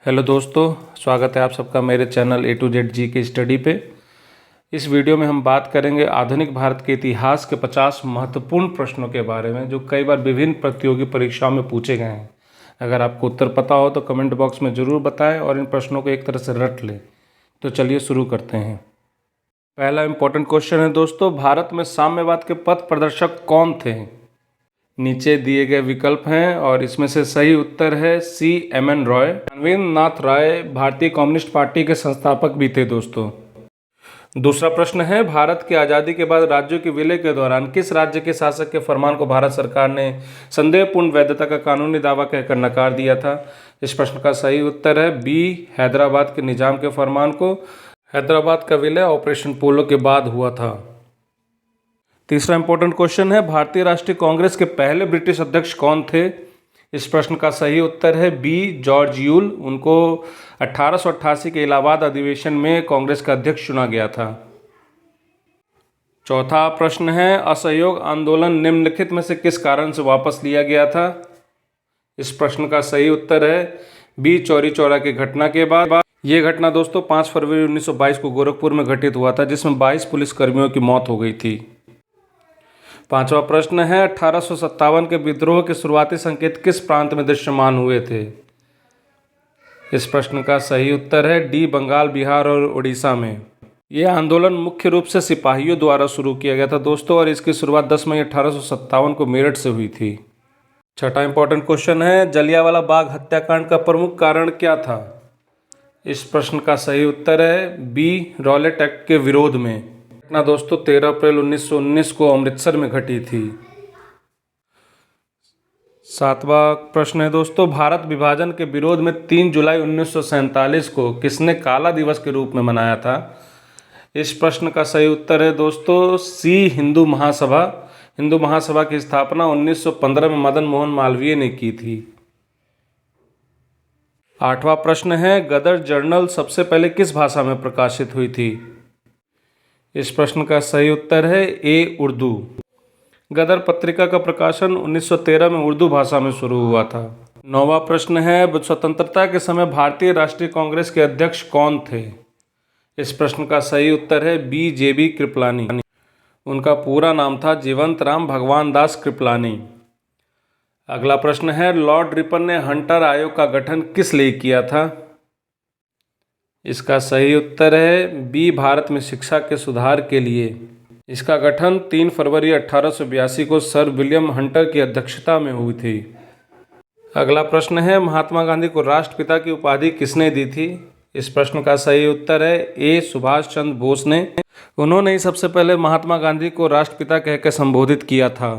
Hello दोस्तों, स्वागत है आप सबका मेरे चैनल A to Z जी के स्टडी पे। इस वीडियो में हम बात करेंगे आधुनिक भारत के इतिहास के 50 महत्वपूर्ण प्रश्नों के बारे में जो कई बार विभिन्न प्रतियोगी परीक्षाओं में पूछे गए हैं। अगर आपको उत्तर पता हो तो कमेंट बॉक्स में ज़रूर बताएं और इन प्रश्नों को एक तरह से रट लें। तो चलिए शुरू करते हैं। पहला इम्पोर्टेंट क्वेश्चन है दोस्तों, भारत में साम्यवाद के पथ प्रदर्शक कौन थे? नीचे दिए गए विकल्प हैं और इसमें से सही उत्तर है C. M. N. Roy. Naveennath राय भारतीय कम्युनिस्ट पार्टी के संस्थापक भी थे दोस्तों। दूसरा प्रश्न है, भारत की आज़ादी के बाद राज्यों के विलय के दौरान किस राज्य के शासक के फरमान को भारत सरकार ने संदेहपूर्ण वैधता का कानूनी दावा कहकर नकार दिया था? इस प्रश्न का सही उत्तर है B. हैदराबाद के निजाम के फरमान को। हैदराबाद का विलय ऑपरेशन पोलो के बाद हुआ था। तीसरा इंपॉर्टेंट क्वेश्चन है, भारतीय राष्ट्रीय कांग्रेस के पहले ब्रिटिश अध्यक्ष कौन थे? इस प्रश्न का सही उत्तर है B. George Yule. उनको 1888 के इलाहाबाद अधिवेशन में कांग्रेस का अध्यक्ष चुना गया था। चौथा प्रश्न है, असहयोग आंदोलन निम्नलिखित में से किस कारण से वापस लिया गया था? इस प्रश्न का सही उत्तर है B. चौरी चौरा की घटना के बाद। ये घटना दोस्तों 5 फरवरी 1922 को गोरखपुर में घटित हुआ था, जिसमें 22 पुलिसकर्मियों की मौत हो गई थी। पांचवा प्रश्न है, 1857 के विद्रोह के शुरुआती संकेत किस प्रांत में दृश्यमान हुए थे? इस प्रश्न का सही उत्तर है D. बंगाल, बिहार और उड़ीसा में। यह आंदोलन मुख्य रूप से सिपाहियों द्वारा शुरू किया गया था दोस्तों और इसकी शुरुआत 10 मई 1857 को मेरठ से हुई थी। छठा इंपॉर्टेंट क्वेश्चन है, जलियांवाला बाग हत्याकांड का प्रमुख कारण क्या था? इस प्रश्न का सही उत्तर है B. रॉलेट एक्ट के विरोध में। घटना दोस्तों 13 अप्रैल 1919 को अमृतसर में घटी थी। सातवां प्रश्न है दोस्तों, भारत विभाजन के विरोध में 3 जुलाई 1947 को किसने काला दिवस के रूप में मनाया था? इस प्रश्न का सही उत्तर है दोस्तों C. हिंदू महासभा। हिंदू महासभा की स्थापना 1915 में मदन मोहन मालवीय ने की थी। आठवां प्रश्न है, गदर जर्नल सबसे पहले किस भाषा में प्रकाशित हुई थी? इस प्रश्न का सही उत्तर है A. उर्दू। गदर पत्रिका का प्रकाशन 1913 में उर्दू भाषा में शुरू हुआ था। नौवां प्रश्न है, स्वतंत्रता के समय भारतीय राष्ट्रीय कांग्रेस के अध्यक्ष कौन थे? इस प्रश्न का सही उत्तर है B. J.B. कृपलानी। उनका पूरा नाम था जीवंत राम भगवान दास कृपलानी। अगला प्रश्न है, लॉर्ड रिपन ने हंटर आयोग का गठन किस लिए किया था? इसका सही उत्तर है B. भारत में शिक्षा के सुधार के लिए। इसका गठन 3 फरवरी 1882 को सर विलियम हंटर की अध्यक्षता में हुई थी। अगला प्रश्न है, महात्मा गांधी को राष्ट्रपिता की उपाधि किसने दी थी? इस प्रश्न का सही उत्तर है A. सुभाष चंद्र बोस ने। उन्होंने ही सबसे पहले महात्मा गांधी को राष्ट्रपिता कहकर संबोधित किया था।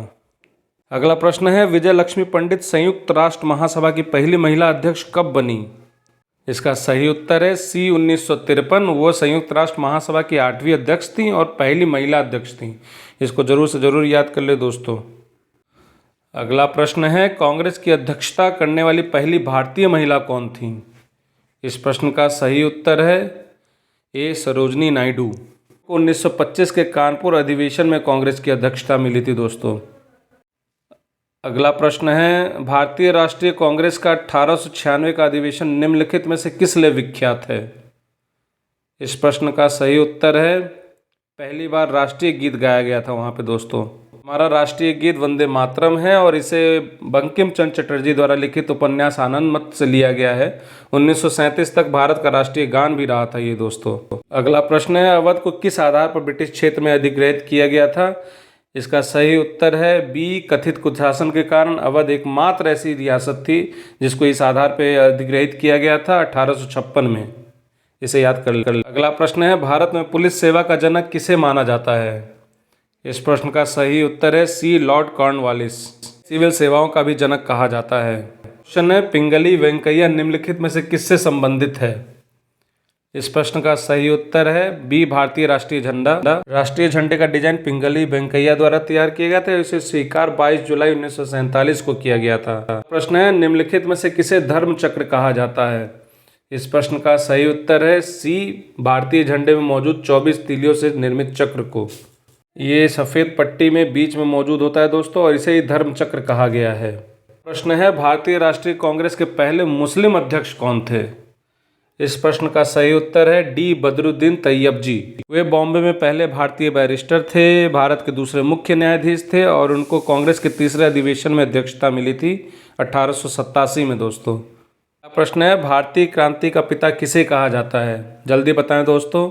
अगला प्रश्न है, विजय लक्ष्मी पंडित संयुक्त राष्ट्र महासभा की पहली महिला अध्यक्ष कब बनी? इसका सही उत्तर है C. 1953। वो संयुक्त राष्ट्र महासभा की 8वीं अध्यक्ष थीं और पहली महिला अध्यक्ष थीं। इसको जरूर से जरूर याद कर ले दोस्तों। अगला प्रश्न है, कांग्रेस की अध्यक्षता करने वाली पहली भारतीय महिला कौन थीं? इस प्रश्न का सही उत्तर है A. सरोजनी नायडू। 1925 के कानपुर अधिवेशन में कांग्रेस की अध्यक्षता मिली थी दोस्तों। अगला प्रश्न है, भारतीय राष्ट्रीय कांग्रेस का 1896 का अधिवेशन निम्नलिखित में से किस लिए विख्यात है? इस प्रश्न का सही उत्तर है पहली बार राष्ट्रीय गीत गाया गया था वहाँ पे दोस्तों। हमारा राष्ट्रीय गीत वंदे मातरम है और इसे बंकिम चंद्र चटर्जी द्वारा लिखित उपन्यास आनंद मठ से लिया गया है। 1937 तक भारत का राष्ट्रीय गान भी रहा था ये दोस्तों। अगला प्रश्न है, अवध को किस आधार पर ब्रिटिश क्षेत्र में अधिग्रहित किया गया था? इसका सही उत्तर है B. कथित कुशासन के कारण। अवध एकमात्र ऐसी रियासत थी जिसको इस आधार पर अधिग्रहित किया गया था 1856 में। इसे याद कर। अगला प्रश्न है, भारत में पुलिस सेवा का जनक किसे माना जाता है? इस प्रश्न का सही उत्तर है C. Lord Cornwallis. सिविल सेवाओं का भी जनक कहा जाता है। क्वेश्चन है, पिंगली वेंकैया निम्नलिखित में से किससे संबंधित है? इस प्रश्न का सही उत्तर है B. भारतीय राष्ट्रीय झंडा। राष्ट्रीय झंडे का डिजाइन पिंगली वेंकैया द्वारा तैयार किया गया था। इसे स्वीकार 22 जुलाई 1947 को किया गया था। प्रश्न है, निम्नलिखित में से किसे धर्म चक्र कहा जाता है? इस प्रश्न का सही उत्तर है C. भारतीय झंडे में मौजूद 24 तीलियों से निर्मित चक्र को। ये सफ़ेद पट्टी में बीच में मौजूद होता है दोस्तों और इसे ही धर्म चक्र कहा गया है। प्रश्न है, भारतीय राष्ट्रीय कांग्रेस के पहले मुस्लिम अध्यक्ष कौन थे? इस प्रश्न का सही उत्तर है डी बदरुद्दीन तैयब जी। वे बॉम्बे में पहले भारतीय बैरिस्टर थे, भारत के दूसरे मुख्य न्यायाधीश थे और उनको कांग्रेस के तीसरे अधिवेशन में अध्यक्षता मिली थी 1887 में दोस्तों। प्रश्न है भारतीय क्रांति का पिता किसे कहा जाता है, जल्दी बताएं दोस्तों।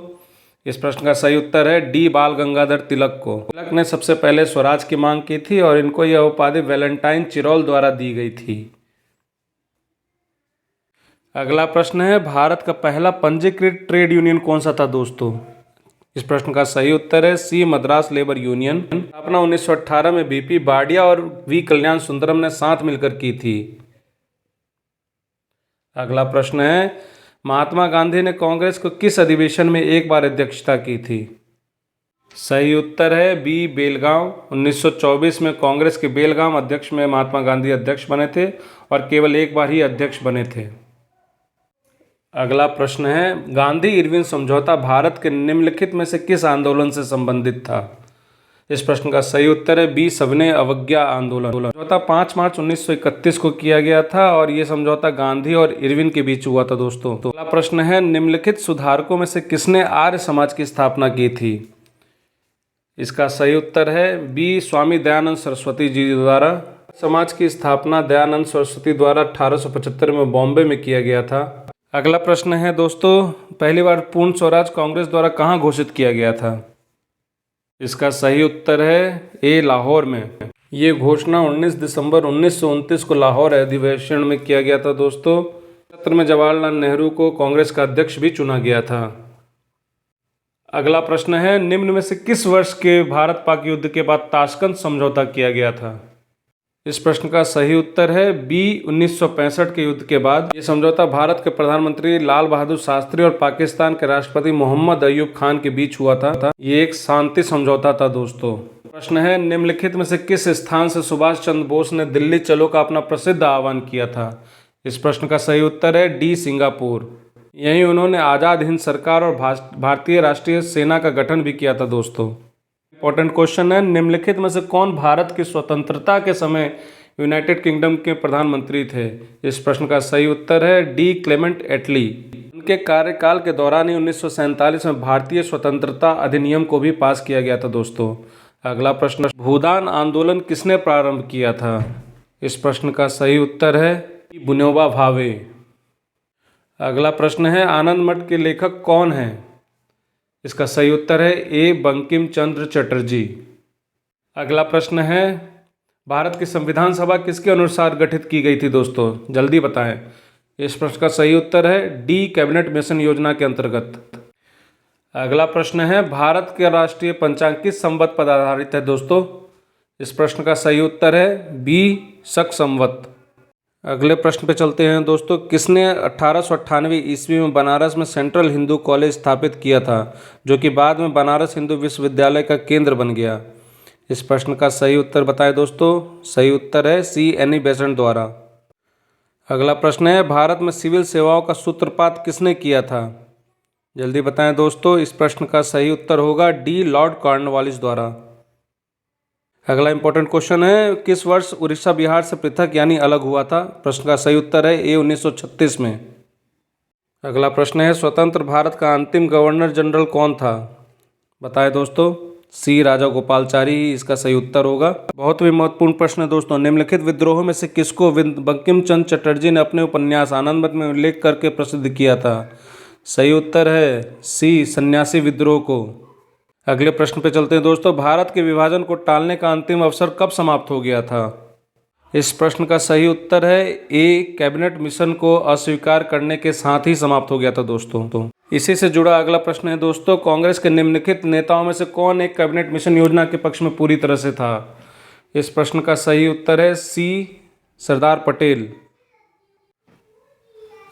इस प्रश्न का सही उत्तर है डी बाल गंगाधर तिलक को। तिलक ने सबसे पहले स्वराज की मांग की थी और इनको यह उपाधि वैलेंटाइन चिरोल द्वारा दी गई थी। अगला प्रश्न है भारत का पहला पंजीकृत ट्रेड यूनियन कौन सा था दोस्तों। इस प्रश्न का सही उत्तर है सी मद्रास लेबर यूनियन। स्थापना 1918 में बीपी बाडिया और वी कल्याण सुंदरम ने साथ मिलकर की थी। अगला प्रश्न है महात्मा गांधी ने कांग्रेस को किस अधिवेशन में एक बार अध्यक्षता की थी। सही उत्तर है बी बेलगांव। 1924 में कांग्रेस के बेलगांव अध्यक्ष में महात्मा गांधी अध्यक्ष बने थे और केवल एक बार ही अध्यक्ष बने थे। अगला प्रश्न है गांधी इरविन समझौता भारत के निम्नलिखित में से किस आंदोलन से संबंधित था। इस प्रश्न का सही उत्तर है बी सविनय अवज्ञा आंदोलन। समझौता 5 मार्च 1931 को किया गया था और ये समझौता गांधी और इरविन के बीच हुआ था दोस्तों। अगला प्रश्न है निम्नलिखित सुधारकों में से किसने आर्य समाज की स्थापना की थी। इसका सही उत्तर है बी स्वामी दयानंद सरस्वती जी द्वारा। समाज की स्थापना दयानंद सरस्वती द्वारा 1875 में बॉम्बे में किया गया था। अगला प्रश्न है दोस्तों पहली बार पूर्ण स्वराज कांग्रेस द्वारा कहाँ घोषित किया गया था। इसका सही उत्तर है ए लाहौर में। ये घोषणा 19 दिसंबर 1929 को लाहौर अधिवेशन में किया गया था दोस्तों। सत्र में जवाहरलाल नेहरू को कांग्रेस का अध्यक्ष भी चुना गया था। अगला प्रश्न है निम्न में से किस वर्ष के भारत पाक युद्ध के बाद ताशकंद समझौता किया गया था। इस प्रश्न का सही उत्तर है बी 1965 के युद्ध के बाद। ये समझौता भारत के प्रधानमंत्री लाल बहादुर शास्त्री और पाकिस्तान के राष्ट्रपति मोहम्मद अयूब खान के बीच हुआ था। ये एक शांति समझौता था दोस्तों। प्रश्न है निम्नलिखित में से किस स्थान से सुभाष चंद्र बोस ने दिल्ली चलो का अपना प्रसिद्ध आह्वान किया था। इस प्रश्न का सही उत्तर है डी सिंगापुर। यहीं उन्होंने आज़ाद हिंद सरकार और भारतीय राष्ट्रीय सेना का गठन भी किया था दोस्तों। इंपॉर्टेंट क्वेश्चन है निम्नलिखित में से कौन भारत की स्वतंत्रता के समय यूनाइटेड किंगडम के प्रधानमंत्री थे। इस प्रश्न का सही उत्तर है डी क्लेमेंट एटली। उनके कार्यकाल के दौरान ही 1947 में भारतीय स्वतंत्रता अधिनियम को भी पास किया गया था दोस्तों। अगला प्रश्न भूदान आंदोलन किसने प्रारंभ किया था। इस प्रश्न का सही उत्तर है विनोबा भावे। अगला प्रश्न है आनंद मठ के लेखक कौन हैं। इसका सही उत्तर है ए बंकिम चंद्र चटर्जी। अगला प्रश्न है भारत की संविधान सभा किसके अनुसार गठित की गई थी दोस्तों, जल्दी बताएं। इस प्रश्न का सही उत्तर है डी कैबिनेट मिशन योजना के अंतर्गत। अगला प्रश्न है भारत के राष्ट्रीय पंचांग किस संवत पर आधारित है दोस्तों। इस प्रश्न का सही उत्तर है बी शक संवत। अगले प्रश्न पे चलते हैं दोस्तों। किसने 1898 ईस्वी में बनारस में सेंट्रल हिंदू कॉलेज स्थापित किया था जो कि बाद में बनारस हिंदू विश्वविद्यालय का केंद्र बन गया। इस प्रश्न का सही उत्तर बताएं दोस्तों। सही उत्तर है सी एनी बेसेंट द्वारा। अगला प्रश्न है भारत में सिविल सेवाओं का सूत्रपात किसने किया था, जल्दी बताएं दोस्तों। इस प्रश्न का सही उत्तर होगा डी लॉर्ड कॉर्नवालिस द्वारा। अगला इंपॉर्टेंट क्वेश्चन है किस वर्ष उड़ीसा बिहार से पृथक यानी अलग हुआ था। प्रश्न का सही उत्तर है ए 1936 में। अगला प्रश्न है स्वतंत्र भारत का अंतिम गवर्नर जनरल कौन था, बताएं दोस्तों। सी राजा गोपालचारी ही इसका सही उत्तर होगा। बहुत ही महत्वपूर्ण प्रश्न है दोस्तों। निम्नलिखित विद्रोहों में से किसको बंकिम चंद्र चटर्जी ने अपने उपन्यास आनंद मठ में उल्लेख करके प्रसिद्ध किया था। सही उत्तर है सी सन्यासी विद्रोह को। अगले प्रश्न पे चलते हैं दोस्तों। भारत के विभाजन को टालने का अंतिम अवसर कब समाप्त हो गया था। इस प्रश्न का सही उत्तर है ए कैबिनेट मिशन को अस्वीकार करने के साथ ही समाप्त हो गया था दोस्तों। इसी से जुड़ा अगला प्रश्न है दोस्तों। कांग्रेस के निम्नलिखित नेताओं में से कौन एक कैबिनेट मिशन योजना के पक्ष में पूरी तरह से था। इस प्रश्न का सही उत्तर है सी सरदार पटेल।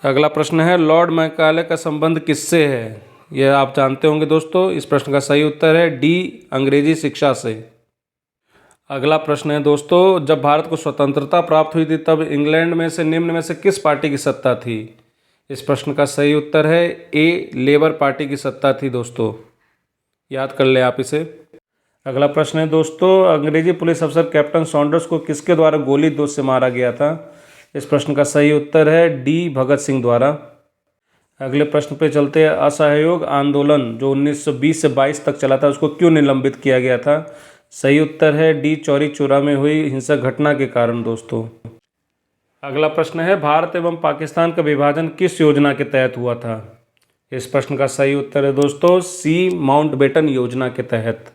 अगला प्रश्न है लॉर्ड मैकाले का संबंध किससे है, यह आप जानते होंगे दोस्तों। इस प्रश्न का सही उत्तर है डी अंग्रेजी शिक्षा से। अगला प्रश्न है दोस्तों। जब भारत को स्वतंत्रता प्राप्त हुई थी तब इंग्लैंड में से निम्न में से किस पार्टी की सत्ता थी। इस प्रश्न का सही उत्तर है ए लेबर पार्टी की सत्ता थी दोस्तों, याद कर ले आप इसे। अगला प्रश्न है दोस्तों। अंग्रेजी पुलिस अफसर कैप्टन सॉन्डर्स को किसके द्वारा गोली से मारा गया था। इस प्रश्न का सही उत्तर है डी भगत सिंह द्वारा। अगले प्रश्न पे चलते हैं। असहयोग आंदोलन जो 1920 से 22 तक चला था उसको क्यों निलंबित किया गया था? सही उत्तर है डी, चौरी चौरा में हुई हिंसक घटना के कारण दोस्तों। अगला प्रश्न है, भारत एवं पाकिस्तान का विभाजन किस योजना के तहत हुआ था? इस प्रश्न का सही उत्तर है दोस्तों सी, माउंटबेटन योजना के तहत।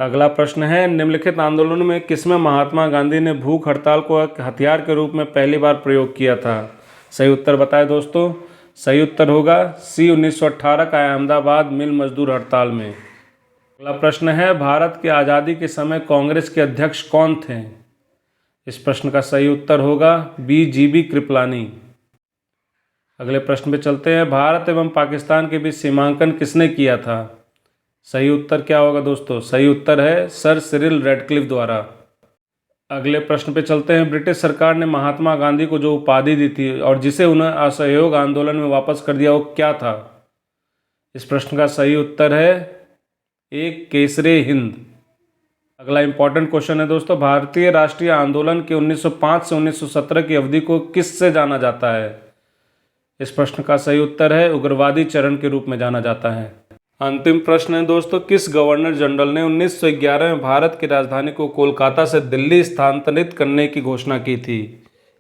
अगला प्रश्न है, निम्नलिखित आंदोलन में किसमें महात्मा गांधी ने भूख हड़ताल को एक हथियार के रूप में पहली बार प्रयोग किया था? सही उत्तर बताएं दोस्तों। सही उत्तर होगा सी, 1918 का अहमदाबाद मिल मजदूर हड़ताल में। अगला प्रश्न है, भारत की आज़ादी के समय कांग्रेस के अध्यक्ष कौन थे? इस प्रश्न का सही उत्तर होगा बी, जीबी कृपलानी। अगले प्रश्न पे चलते हैं। भारत एवं पाकिस्तान के बीच सीमांकन किसने किया था? सही उत्तर क्या होगा दोस्तों? सही उत्तर है सर सिरिल रैडक्लिफ द्वारा। अगले प्रश्न पे चलते हैं। ब्रिटिश सरकार ने महात्मा गांधी को जो उपाधि दी थी और जिसे उन्हें असहयोग आंदोलन में वापस कर दिया वो क्या था? इस प्रश्न का सही उत्तर है एक, केसरे हिंद। अगला इंपॉर्टेंट क्वेश्चन है दोस्तों, भारतीय राष्ट्रीय आंदोलन के 1905 से 1917 की अवधि को किससे जाना जाता है? इस प्रश्न का सही उत्तर है उग्रवादी चरण के रूप में जाना जाता है। अंतिम प्रश्न है दोस्तों, किस गवर्नर जनरल ने 1911 में भारत की राजधानी को कोलकाता से दिल्ली स्थानांतरित करने की घोषणा की थी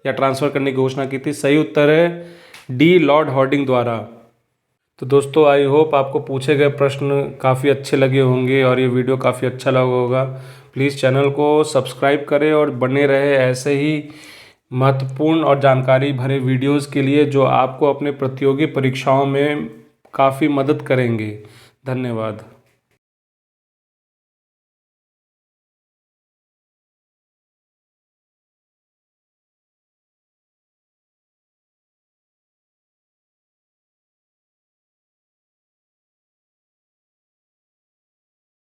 या ट्रांसफ़र करने की घोषणा की थी? सही उत्तर है डी, लॉर्ड हार्डिंग द्वारा। तो दोस्तों आई होप आपको पूछे गए प्रश्न काफ़ी अच्छे लगे होंगे और ये वीडियो काफ़ी अच्छा लगा होगा। प्लीज़ चैनल को सब्सक्राइब करें और बने रहे ऐसे ही महत्वपूर्ण और जानकारी भरे वीडियोज़ के लिए जो आपको अपने प्रतियोगी परीक्षाओं में काफ़ी मदद करेंगे। धन्यवाद।